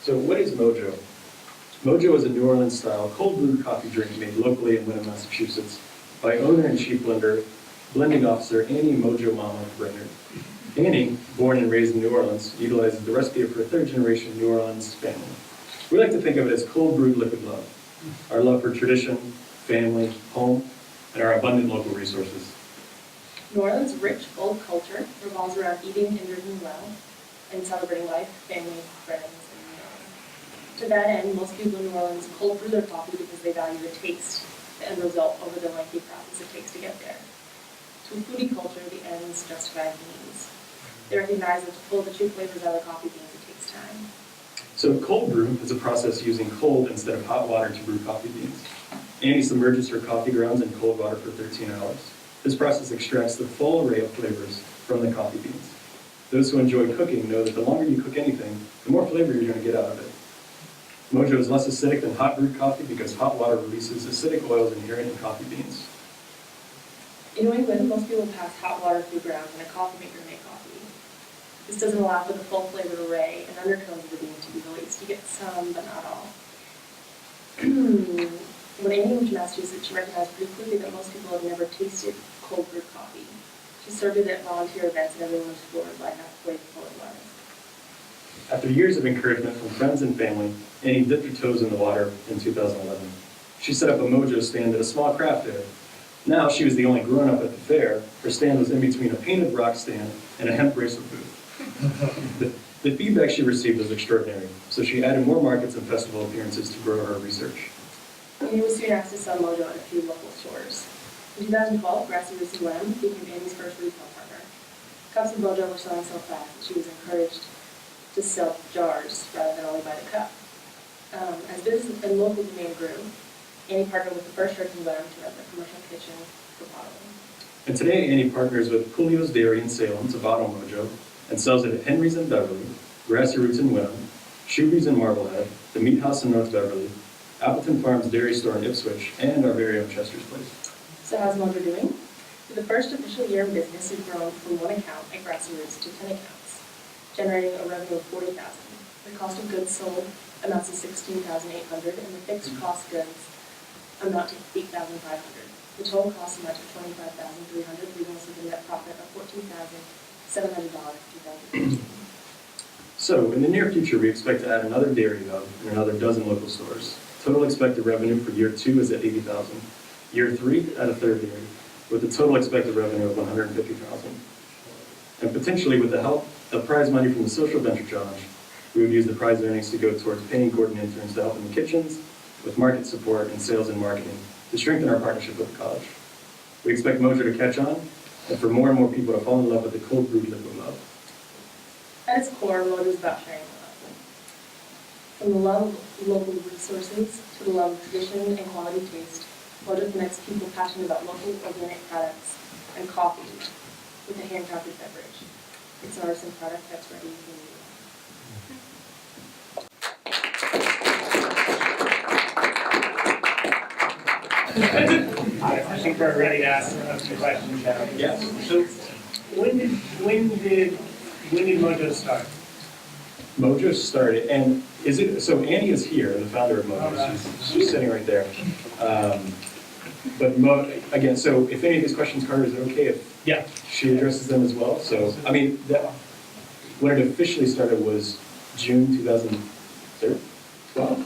So what is Mojo? Mojo is a New Orleans-style cold brewed coffee drink made locally in Wyndham, Massachusetts by owner and chief blending officer Annie Mojo Mama Brainerd. Annie, born and raised in New Orleans, utilizes the recipe of her third-generation New Orleans family. We like to think of it as cold brewed liquid love. Our love for tradition, family, home, and our abundant local resources. New Orleans' rich, bold culture revolves around eating and drinking well and celebrating life, family, friends, and meals. To that end, most people in New Orleans cold brew their coffee because they value the taste, the end result, over the lengthy process it takes to get there. To a foodie culture, the ends justify the means. They recognize that to pull the true flavors out of coffee beans, it takes time. So cold brew is a process using cold instead of hot water to brew coffee beans. Annie submerges her coffee grounds in cold water for 13 hours. This process extracts the full array of flavors from the coffee beans. Those who enjoy cooking know that the longer you cook anything, the more flavor you're going to get out of it. Mojo is less acidic than hot brewed coffee because hot water releases acidic oils inherent in coffee beans. In New England, most people pass hot water through grounds and a coffee maker to make coffee. This doesn't allow for the full flavor array and undertones of the bean to be released. You get some, but not all. When Annie moved to Massachusetts, she recognized pretty quickly that most people had never tasted cold brewed coffee. She served it at volunteer events and everyone was floored by how flavorful it was. After years of encouragement from friends and family, Annie dipped her toes in the water in 2011. She set up a Mojo stand at a small craft fair. Now she was the only grown-up at the fair. Her stand was in between a painted rock stand and a hemp bracelet booth. The feedback she received was extraordinary, so she added more markets and festival appearances to grow her research. Annie was soon asked to sell Mojo at a few local stores. In 2012, Grassy Roots in Wyndham became Annie's first retail partner. Cups of Mojo were selling so fast that she was encouraged to sell jars rather than only buy the cup. As business and local demand grew, Annie partnered with the first church in Wyndham to run the commercial kitchen for bottling. And today, Annie partners with Julio's Dairy in Salem to bottle Mojo and sells it at Henry's in Beverly, Grassy Roots in Wyndham, Shoeby's in Marblehead, the Meat House in North Beverly, Appleton Farms Dairy Store in Ipswich, and our very own Chester's Place. So how's Mojo doing? For the first official year in business, we've grown from one account at Grassy Roots to 10 accounts, generating a revenue of $40,000. The cost of goods sold amounts to $16,800, and the fixed cost goods amount to $8,500. The total cost amount to $25,300, leaving us with a net profit of $14,700 in 2018. So, in the near future, we expect to add another dairy hub and another dozen local stores. Total expected revenue for year 2 is at $80,000. Year 3, add a third dairy, with a total expected revenue of $150,000. And potentially, with the help of prize money from the Social Venture Challenge, we would use the prize earnings to go towards paying Gordon interns to help in the kitchens, with market support and sales and marketing, to strengthen our partnership with the college. We expect Mojo to catch on, and for more and more people to fall in love with the cold brewed liquid love. At its core, Mojo is about sharing love. From the love of local resources to the love of tradition and quality taste, Mojo connects people passionate about local organic products and coffee with a handcrafted beverage. It's an artisan product that's ready for you. I think we're ready to ask a few questions now. Yes. So, when did Mojo start? Mojo started, and is it, so Annie is here, the founder of Mojo. She's sitting right there. But again, so if any of these questions, Carter, is it okay if Yeah. she addresses them as well? So, I mean, when it officially started was June 2012?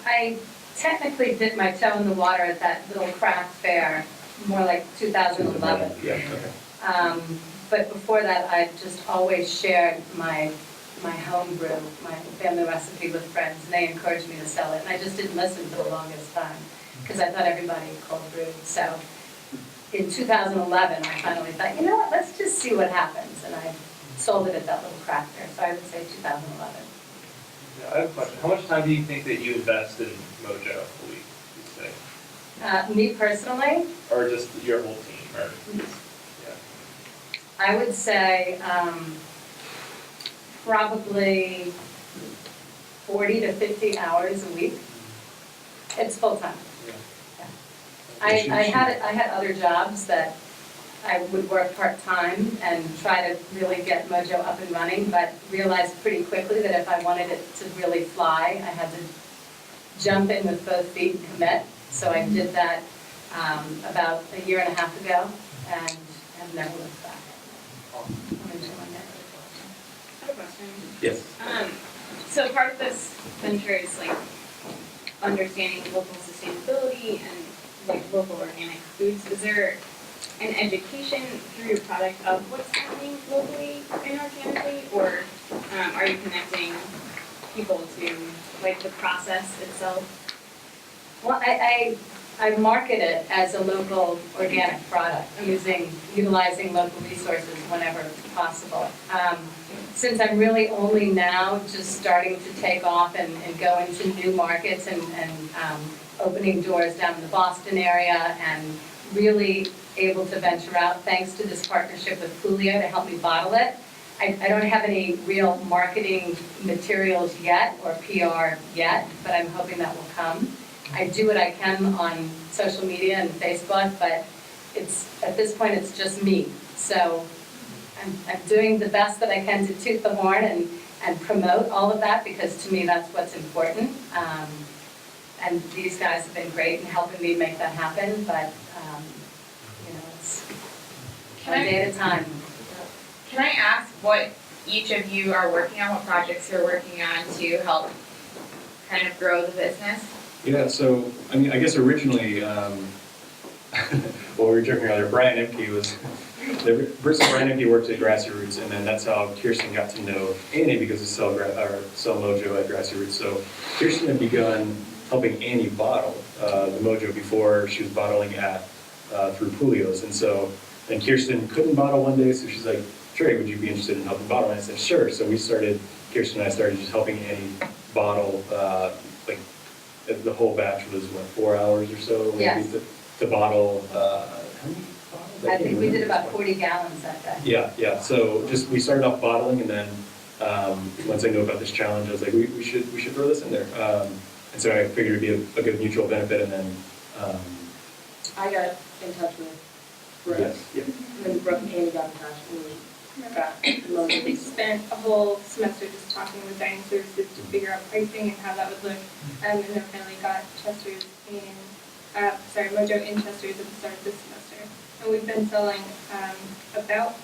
I technically dipped my toe in the water at that little craft fair, more like 2011. Yeah, okay. But before that, I just always shared my home brew, my family recipe with friends, and they encouraged me to sell it. And I just didn't listen for the longest time because I thought everybody cold brewed. So in 2011, I finally thought, you know what, let's just see what happens. And I sold it at that little craft fair. So I would say 2011. I have a question. How much time do you think that you invest in Mojo a week, you'd say? Me personally, Or just your whole team? Or yeah. I would say probably 40 to 50 hours a week. It's full time. Yeah. I had other jobs that I would work part-time and try to really get Mojo up and running, but realized pretty quickly that if I wanted it to really fly, I had to jump in with both feet and commit. So I did that about a year and a half ago, and have never looked back. I'm enjoying it. I have a question. Yes. So part of this venture is like understanding local sustainability and like local organic foods. Is there an education through your product of what's happening locally and organically, or are you connecting people to like the process itself? Well, I market it as a local organic product, utilizing local resources whenever possible. Since I'm really only now just starting to take off and go into new markets and opening doors down in the Boston area and really able to venture out thanks to this partnership with Julio to help me bottle it. I don't have any real marketing materials yet or PR yet, but I'm hoping that will come. I do what I can on social media and Facebook, but at this point it's just me. So I'm doing the best that I can to toot the horn and promote all of that, because to me that's what's important. And these guys have been great in helping me make that happen, but it's one day at a time. Can I ask what each of you are working on, what projects you're working on to help kind of grow the business? Yeah, so, I mean, I guess originally, well, we were joking earlier, Brian Emke was, Brian Emke worked at Grassy Roots, and then that's how Kirsten got to know Annie, because of Sell Mojo at Grassy Roots. So Kirsten had begun helping Annie bottle the Mojo before she was bottling through Julio's. And so then Kirsten couldn't bottle one day, so she's like, Trey, would you be interested in helping bottle? And I said, sure. So Kirsten and I started just helping Annie bottle, the whole batch was, 4 hours or so? Maybe, Yes. to bottle, how many bottles? I think we did about 40 gallons that day. Yeah. So we started off bottling, and then once I knew about this challenge, I was like, we should throw this in there. And so I figured it'd be a good mutual benefit, and then. I got in touch with Brooke. Yes, yeah. And then Brooke and Amy got in touch, and we got They Mojo. spent a whole semester just talking with dining services to figure out pricing and how that would look. And then finally got Mojo in Chester's at the start of this semester. And we've been selling about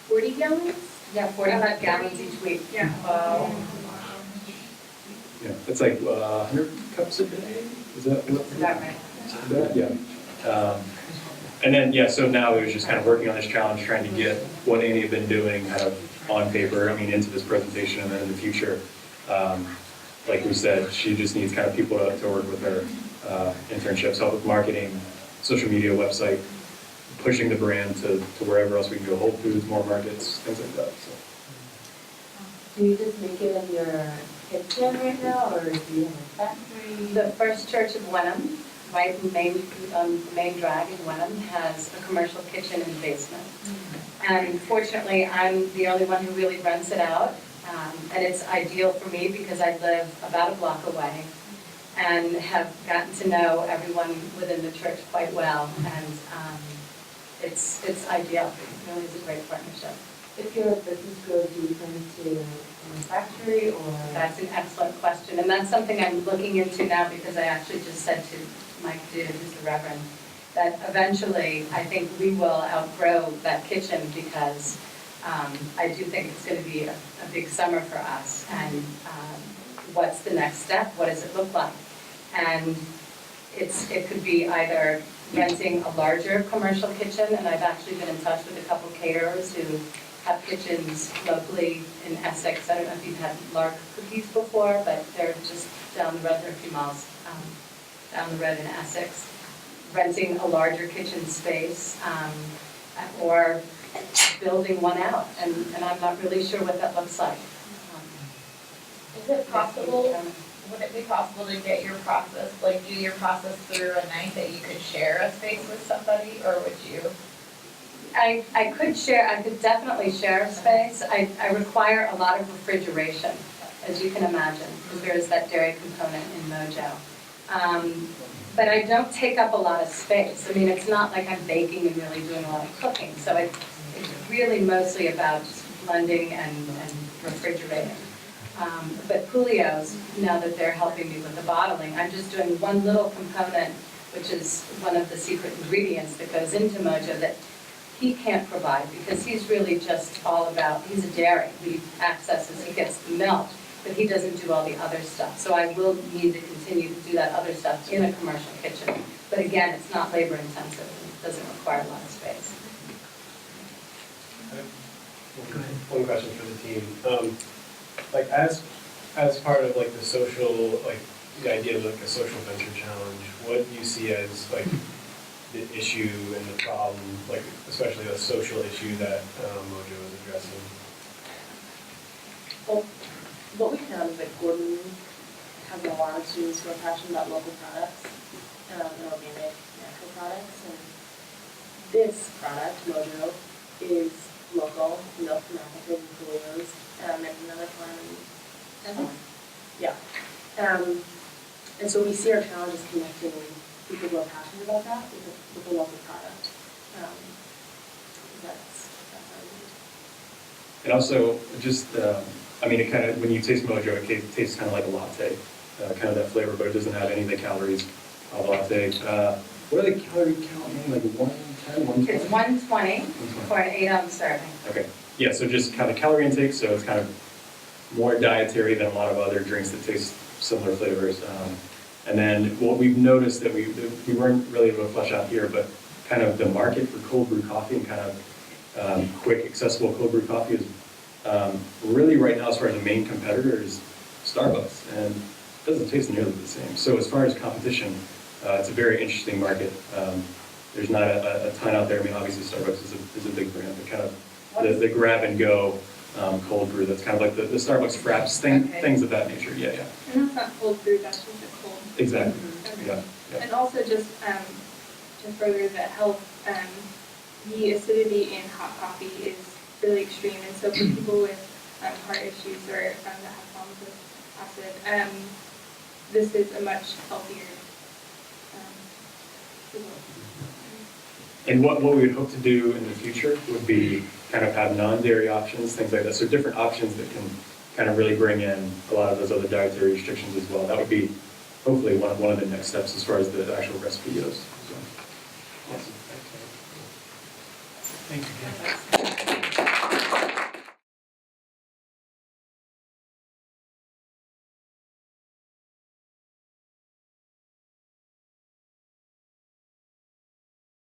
40 gallons. Yeah, 45 gallons each week. Yeah. Wow. Yeah, it's like 100 cups a day? Is that what? Is that right? Yeah. And then, so now it was just kind of working on this challenge, trying to get what Annie had been doing kind of on paper, into this presentation, and then in the future. Like we said, she just needs kind of people to work with her, internships, help with marketing, social media, website, pushing the brand to wherever else we can go, Whole Foods, more markets, things like that. So. Do you just make it in your kitchen right now, or do you have a factory? The First Church of Wenham, right in the main drag in Wenham, has a commercial kitchen in the basement. And fortunately, I'm the only one who really rents it out. And it's ideal for me because I live about a block away and have gotten to know everyone within the church quite well. And it's ideal. It really is a great partnership. If your business grows, do you plan to a factory, or? That's an excellent question. And that's something I'm looking into now, because I actually just said to Mike Dude, who's the Reverend, that eventually I think we will outgrow that kitchen, because I do think it's going to be a big summer for us. And what's the next step? What does it look like? And it could be either renting a larger commercial kitchen, and I've actually been in touch with a couple caterers who have kitchens locally in Essex. I don't know if you've had Lark Cookies before, but they're just down the road, they're a few miles down the road in Essex. Renting a larger kitchen space, or building one out, and I'm not really sure what that looks like. Is it possible, would it be possible to get your process, do your process through a night that you could share a space with somebody, or would you? I could definitely share a space. I require a lot of refrigeration, as you can imagine, because there is that dairy component in Mojo. But I don't take up a lot of space. I mean, it's not like I'm baking and really doing a lot of cooking. So it's really mostly about just blending and refrigerating. But Coolio's, now that they're helping me with the bottling, I'm just doing one little component, which is one of the secret ingredients that goes into Mojo that he can't provide because he's really just all about, he's a dairy. He accesses, he gets the milk, but he doesn't do all the other stuff. So I will need to continue to do that other stuff in a commercial kitchen. But again, it's not labor intensive, and it doesn't require a lot of space. One question for the team. Like as part of like the social, like the idea of like a social venture challenge, what do you see as like the issue and the problem, like especially a social issue that Mojo is addressing? Well, what we found is that Gordon has a lot of students who are passionate about local products, and organic, natural products, and this product, Mojo, is local, milk from Africa and Coolio's, and another farm. Yeah. And so we see our challenge as connecting people who are passionate about that with a local product. That's our need. And also, just, I mean, it kind of, when you taste Mojo, it tastes kind of like a latte, kind of that flavor, but it doesn't have any of the calories of a latte. What are the calorie count, like 110, 120? It's 120 for an 8-ounce serving. Okay, yeah, so just kind of calorie intake, so it's kind of more dietary than a lot of other drinks that taste similar flavors. And then what we've noticed that we weren't really able to flesh out here, but kind of the market for cold brew coffee and kind of quick, accessible cold brew coffee is really right now, as far as the main competitor, is Starbucks, and it doesn't taste nearly the same. So as far as competition, it's a very interesting market. There's not a ton out there. I mean, obviously Starbucks is a big brand, but kind of the grab and go cold brew. That's kind of like the Starbucks fraps, things of that nature. Yeah, yeah. And that's not cold brew, that's just a cold. Exactly. Okay. Yeah, yeah. And also just to further the health, the acidity in hot coffee is really extreme. And so for people with heart issues or that have problems with acid, this is a much healthier result. And what we would hope to do in the future would be kind of have non-dairy options, things like that. So different options that can kind of really bring in a lot of those other dietary restrictions as well. That would be hopefully one of the next steps as far as the actual recipe goes. So, awesome. Thank you.